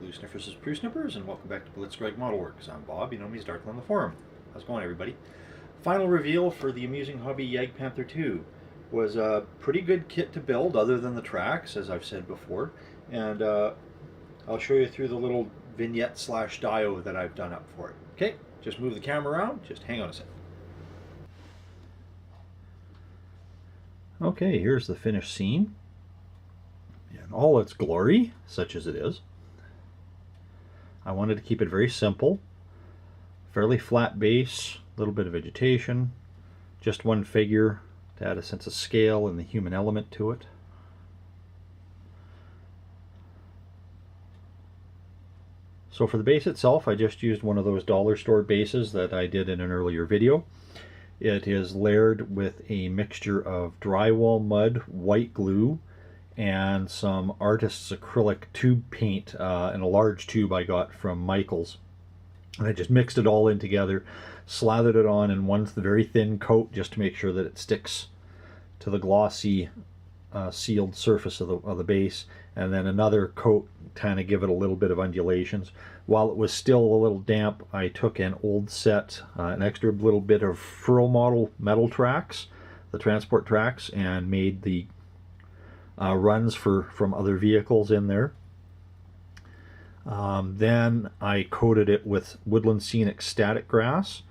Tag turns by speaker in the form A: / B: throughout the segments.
A: Blue Sniffers is Blue Snippers, and welcome back to Blitzkrieg Model Works. I'm Bob, you know me as Darkle on the forum. How's it going, everybody? Final reveal for the amusing hobby Jagdpanther 2 was a pretty good kit to build, other than the tracks, as I've said before, and I'll show you through the little vignette slash dio that I've done up for it. Okay, just move the camera around, just hang on a second. Okay, here's the finished scene in all its glory, such as it is. I wanted to keep it very simple, fairly flat base, a little bit of vegetation, just one figure to add a sense of scale and the human element to it. So for the base itself, I just used one of those dollar store bases that I did in an earlier video. It is layered with a mixture of drywall mud, white glue, and some artist's acrylic tube paint in a large tube I got from Michael's. And I just mixed it all in together, slathered it on in one very thin coat just to make sure that it sticks to the glossy sealed surface of the base, and then another coat kind of give it a little bit of undulations. While it was still a little damp, I took an old set, an extra little bit of Furl model metal tracks, the transport tracks, and made the runs from other vehicles in there. Then I coated it with Woodland Scenic static grass.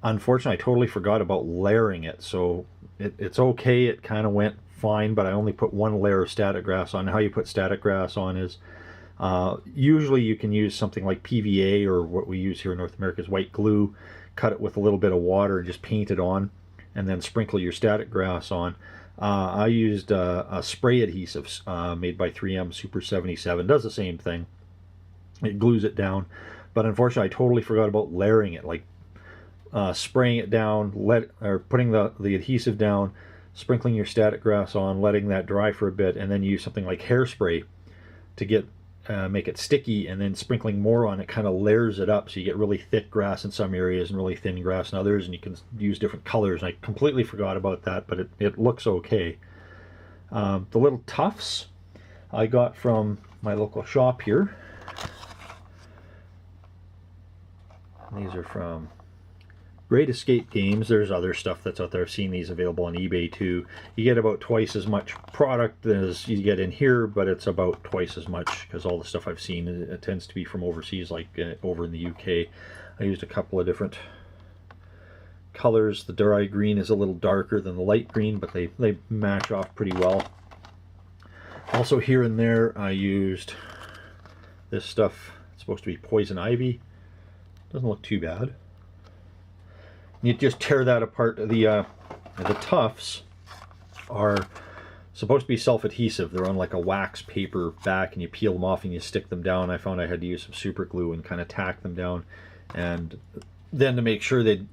A: Unfortunately, I totally forgot about layering it, so it's okay, it kind of went fine, but I only put one layer of static grass on. How you put static grass on is usually you can use something like PVA, or what we use here in North America is white glue, cut it with a little bit of water and just paint it on, and then sprinkle your static grass on. I used a spray adhesive made by 3M Super 77. Does the same thing. It glues it down, but unfortunately I totally forgot about layering it, like spraying it down, putting the adhesive down, sprinkling your static grass on, letting that dry for a bit, and then use something like hairspray to make it sticky, and then sprinkling more on it kind of layers it up, so you get really thick grass in some areas and really thin grass in others, and you can use different colors. And I completely forgot about that, but it looks okay. The little tufts I got from my local shop here. These are from Great Escape Games. There's other stuff that's out there. I've seen these available on eBay too. You get about twice as much product as you get in here, but it's about twice as much, because all the stuff I've seen, it tends to be from overseas, like over in the UK. I used a couple of different colors. The dry green is a little darker than the light green, but they match off pretty well. Also here and there I used this stuff. It's supposed to be poison ivy. Doesn't look too bad. You just tear that apart. The tufts are supposed to be self-adhesive. They're on like a wax paper back, and you peel them off and you stick them down. I found I had to use some super glue and kind of tack them down. And then to make sure they'd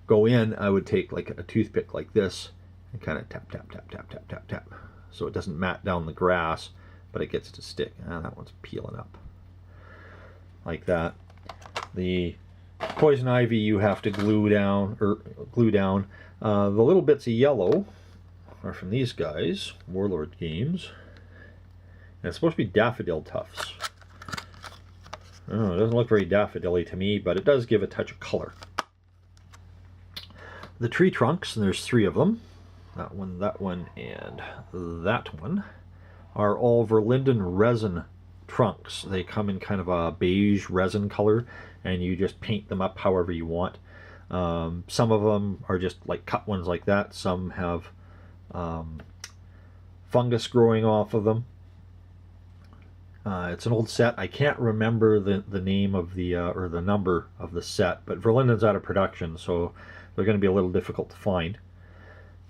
A: go in, I would take like a toothpick like this and kind of tap, tap, tap, tap, tap, tap, tap. So it doesn't mat down the grass, but it gets to stick. That one's peeling up. Like that. The poison ivy you have to glue down. The little bits of yellow are from these guys, Warlord Games, and it's supposed to be daffodil tufts. Oh, it doesn't look very daffodil-y to me, but it does give a touch of color. The tree trunks, and there's 3 of them, that one, and that one, are all Verlinden resin trunks. They come in kind of a beige resin color, and you just paint them up however you want. Some of them are just like cut ones like that. Some have fungus growing off of them. It's an old set. I can't remember the name of the or the number of the set, but Verlinden's out of production, so they're going to be a little difficult to find.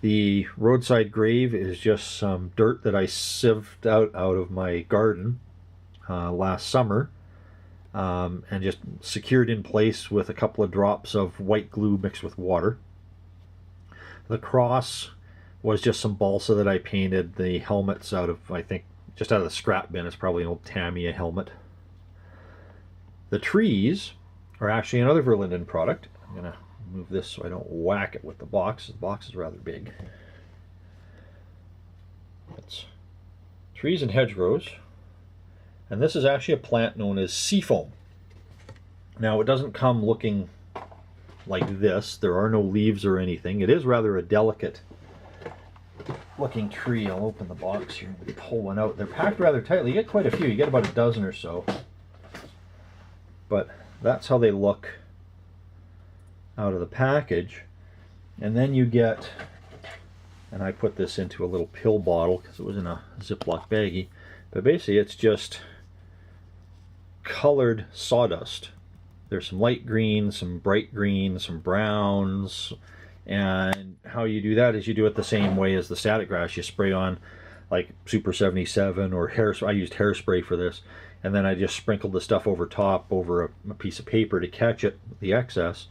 A: The Roadside Grave is just some dirt that I sieved out of my garden last summer, and just secured in place with a couple of drops of white glue mixed with water. The cross was just some balsa that I painted. The helmet's out of, I think, just out of the scrap bin. It's probably an old Tamiya helmet. The trees are actually another Verlinden product. I'm going to move this so I don't whack it with the box. The box is rather big. It's Trees and Hedgerows. And this is actually a plant known as seafoam. Now, it doesn't come looking like this. There are no leaves or anything. It is rather a delicate looking tree. I'll open the box here and pull one out. They're packed rather tightly. You get quite a few. You get about a dozen or so. But that's how they look out of the package. And then you get, and I put this into a little pill bottle because it was in a Ziploc baggie, but basically it's just colored sawdust. There's some light green, some bright green, some browns, and how you do that is you do it the same way as the static grass. You spray on like Super 77 or hair. I used hairspray for this, and then I just sprinkled the stuff over top over a piece of paper to catch it, the excess,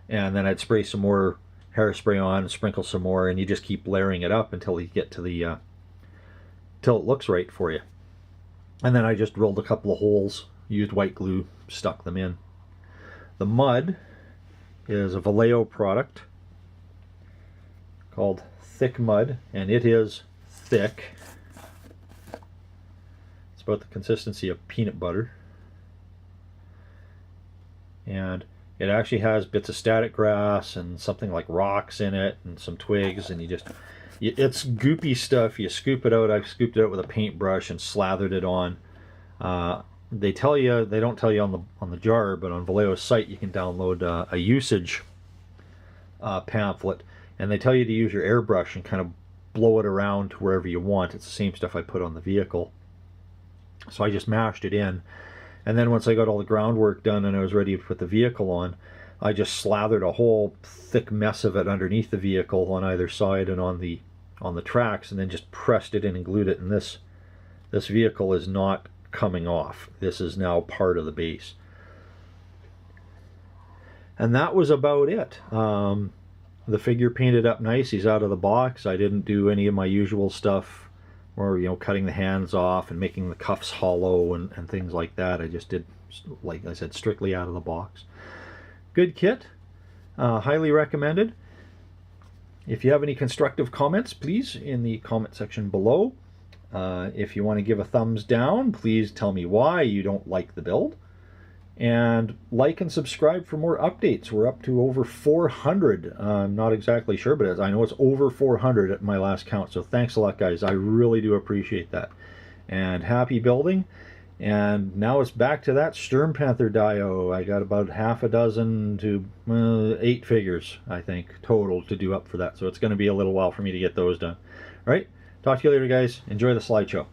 A: and then I'd spray some more hairspray on, sprinkle some more, and you just keep layering it up until you get to the till it looks right for you. And then I just drilled a couple of holes, used white glue, stuck them in. The mud is a Vallejo product called Thick Mud, and it is thick. It's about the consistency of peanut butter, and it actually has bits of static grass and something like rocks in it and some twigs, and it's goopy stuff. You scoop it out. I scooped it out with a paintbrush and slathered it on. They don't tell you on the jar, but on Vallejo's site you can download a usage pamphlet, and they tell you to use your airbrush and kind of blow it around to wherever you want. It's the same stuff I put on the vehicle. So I just mashed it in. And then once I got all the groundwork done and I was ready to put the vehicle on, I just slathered a whole thick mess of it underneath the vehicle on either side and on the tracks, and then just pressed it in and glued it. And this vehicle is not coming off. This is now part of the base. And that was about it. The figure painted up nice. He's out of the box. I didn't do any of my usual stuff, or cutting the hands off and making the cuffs hollow and things like that. I just did, like I said, strictly out of the box. Good kit, highly recommended. If you have any constructive comments, please in the comment section below. If you want to give a thumbs down, please tell me why you don't like the build, and like and subscribe for more updates. We're up to over 400. I'm not exactly sure, but I know it's over 400 at my last count. So thanks a lot, guys. I really do appreciate that. And happy building. And now it's back to that Jagdpanther dio. I got about half a dozen to 8 figures, I think, total to do up for that. So it's going to be a little while for me to get those done. All right. Talk to you later, guys. Enjoy the slideshow.